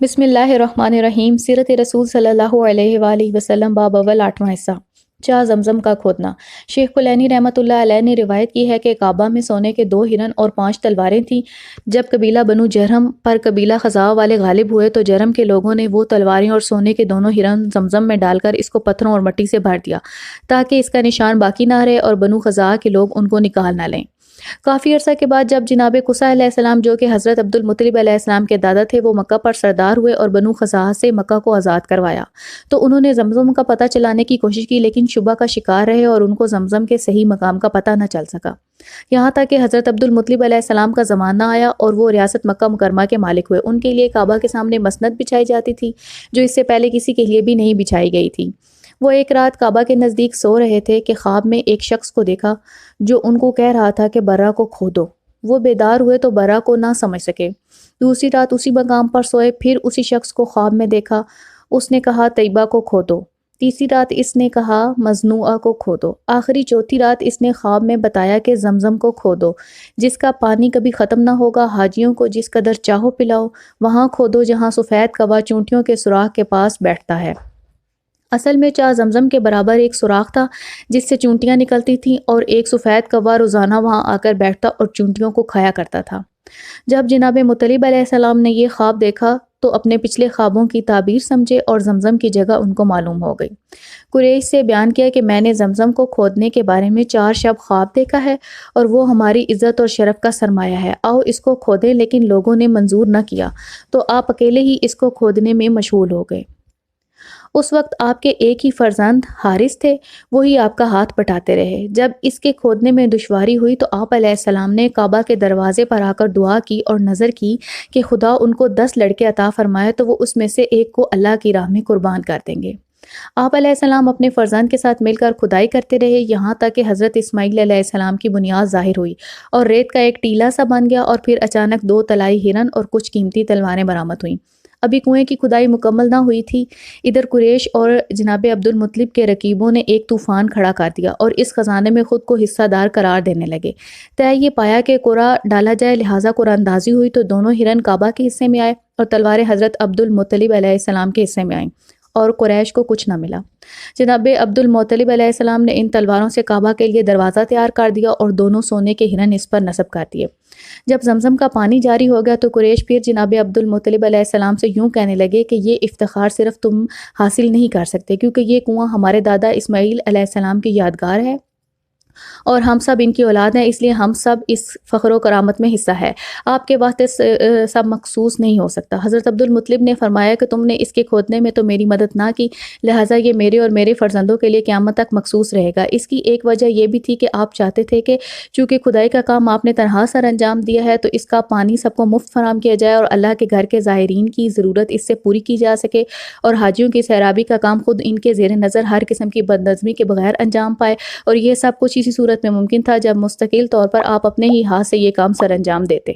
بسم اللہ الرحمن الرحیم۔ سیرت رسول صلی اللہ علیہ وآلہ وسلم باب اول 8واں حصہ۔ چاہ زمزم کا کھودنا۔ شیخ کلینی رحمۃ اللہ علیہ نے روایت کی ہے کہ کعبہ میں سونے کے 2 ہرن اور 5 تلواریں تھیں۔ جب قبیلہ بنو جرہم پر قبیلہ خزاعہ والے غالب ہوئے تو جرہم کے لوگوں نے وہ تلواریں اور سونے کے دونوں ہرن زمزم میں ڈال کر اس کو پتھروں اور مٹی سے بھر دیا تاکہ اس کا نشان باقی نہ رہے اور بنو خزاعہ کے لوگ ان کو نکال نہ لیں۔ کافی عرصہ کے بعد جب جناب قصی علیہ السلام جو کہ حضرت عبد المطلب علیہ السلام کے دادا تھے وہ مکہ پر سردار ہوئے اور بنو خزاعہ سے مکہ کو آزاد کروایا تو انہوں نے زمزم کا پتہ چلانے کی کوشش کی لیکن شبہ کا شکار رہے اور ان کو زمزم کے صحیح مقام کا پتہ نہ چل سکا، یہاں تک کہ حضرت عبد المطلب علیہ السلام کا زمانہ آیا اور وہ ریاست مکہ مکرمہ کے مالک ہوئے۔ ان کے لیے کعبہ کے سامنے مسند بچھائی جاتی تھی جو اس سے پہلے کسی کے لیے بھی نہیں بچھائی گئی تھی۔ وہ ایک رات کعبہ کے نزدیک سو رہے تھے کہ خواب میں ایک شخص کو دیکھا جو ان کو کہہ رہا تھا کہ برہ کو کھودو۔ وہ بیدار ہوئے تو برہ کو نہ سمجھ سکے۔ دوسری رات اسی مقام پر سوئے، پھر اسی شخص کو خواب میں دیکھا، اس نے کہا طیبہ کو کھودو۔ تیسری رات اس نے کہا مزنوعہ کو کھودو۔ آخری چوتھی رات اس نے خواب میں بتایا کہ زمزم کو کھودو، جس کا پانی کبھی ختم نہ ہوگا، حاجیوں کو جس قدر چاہو پلاؤ، وہاں کھودو جہاں سفید کوا چونٹیوں کے سوراخ کے پاس بیٹھتا ہے۔ اصل میں چاہ زمزم کے برابر ایک سوراخ تھا جس سے چونٹیاں نکلتی تھیں اور ایک سفید کوا روزانہ وہاں آ کر بیٹھتا اور چونٹیوں کو کھایا کرتا تھا۔ جب جناب مطلب علیہ السلام نے یہ خواب دیکھا تو اپنے پچھلے خوابوں کی تعبیر سمجھے اور زمزم کی جگہ ان کو معلوم ہو گئی۔ قریش سے بیان کیا کہ میں نے زمزم کو کھودنے کے بارے میں 4 شب خواب دیکھا ہے اور وہ ہماری عزت اور شرف کا سرمایہ ہے، آؤ اس کو کھودیں، لیکن لوگوں نے منظور نہ کیا تو آپ اکیلے ہی اس کو کھودنے میں مشغول ہو گئے۔ اس وقت آپ کے ایک ہی فرزند حارث تھے، وہی آپ کا ہاتھ بٹاتے رہے۔ جب اس کے کھودنے میں دشواری ہوئی تو آپ علیہ السلام نے کعبہ کے دروازے پر آ کر دعا کی اور نظر کی کہ خدا ان کو 10 لڑکے عطا فرمائے تو وہ اس میں سے ایک کو اللہ کی راہ میں قربان کر دیں گے۔ آپ علیہ السلام اپنے فرزند کے ساتھ مل کر کھدائی کرتے رہے یہاں تک کہ حضرت اسماعیل علیہ السلام کی بنیاد ظاہر ہوئی اور ریت کا ایک ٹیلہ سا بن گیا اور پھر اچانک 2 طلائی ہرن اور کچھ قیمتی تلواریں برآمد ہوئیں۔ ابھی کنویں کی کھدائی مکمل نہ ہوئی تھی، ادھر قریش اور جناب عبد المطلب کے رقیبوں نے ایک طوفان کھڑا کر دیا اور اس خزانے میں خود کو حصہ دار قرار دینے لگے۔ طے یہ پایا کہ قرعہ ڈالا جائے، لہٰذا قرعہ اندازی ہوئی تو دونوں ہرن کعبہ کے حصے میں آئے اور تلواریں حضرت عبد المطلب علیہ السلام کے حصے میں آئیں اور قریش کو کچھ نہ ملا۔ جناب عبد المطلب علیہ السلام نے ان تلواروں سے کعبہ کے لیے دروازہ تیار کر دیا اور دونوں سونے کے ہرن اس پر نصب کر دیے۔ جب زمزم کا پانی جاری ہو گیا تو قریش پھر جناب عبد المطلب علیہ السلام سے یوں کہنے لگے کہ یہ افتخار صرف تم حاصل نہیں کر سکتے کیونکہ یہ کنواں ہمارے دادا اسماعیل علیہ السلام کی یادگار ہے اور ہم سب ان کی اولاد ہیں، اس لیے ہم سب اس فخر و کرامت میں حصہ ہے، آپ کے واسطے سب مخصوص نہیں ہو سکتا۔ حضرت عبد المطلب نے فرمایا کہ تم نے اس کے کھودنے میں تو میری مدد نہ کی، لہٰذا یہ میرے اور میرے فرزندوں کے لیے قیامت تک مخصوص رہے گا۔ اس کی ایک وجہ یہ بھی تھی کہ آپ چاہتے تھے کہ چونکہ کھدائی کا کام آپ نے تنہا سر انجام دیا ہے تو اس کا پانی سب کو مفت فراہم کیا جائے اور اللہ کے گھر کے زائرین کی ضرورت اس سے پوری کی جا سکے اور حاجیوں کی سیرابی کا کام خود ان کے زیر نظر ہر قسم کی بدنظمی کے بغیر انجام پائے، اور یہ سب کچھ اسی صورت میں ممکن تھا جب مستقل طور پر آپ اپنے ہی ہاتھ سے یہ کام سر انجام دیتے۔